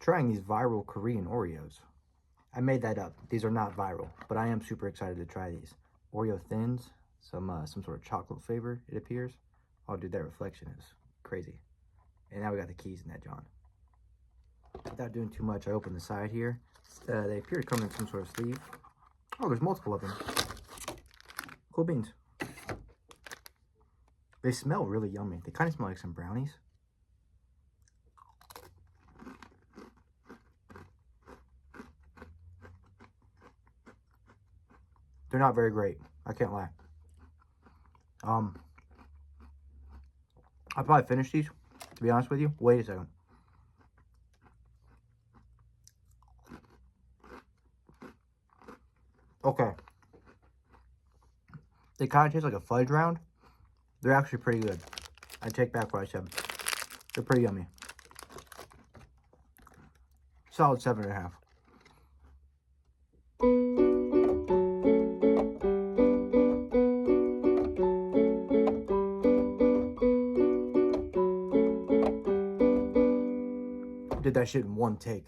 trying these viral Korean Oreos. I made that up. These are not viral, but I am super excited to try these. Oreo Thins, some sort of chocolate flavor, it appears. Oh, dude, that reflection is crazy. And now we got the keys in that John. Without doing too much, I open the side here. They appear to come in some sort of sleeve. Oh, there's multiple of them. Cool beans. They smell really yummy. They kind of smell like some brownies. They're not very great. I can't lie. I'll probably finish these, to be honest with you. Wait a second. Okay. They kind of taste like a fudge round. They're actually pretty good. I take back what I said. They're pretty yummy. Solid 7.5. Did that shit in one take.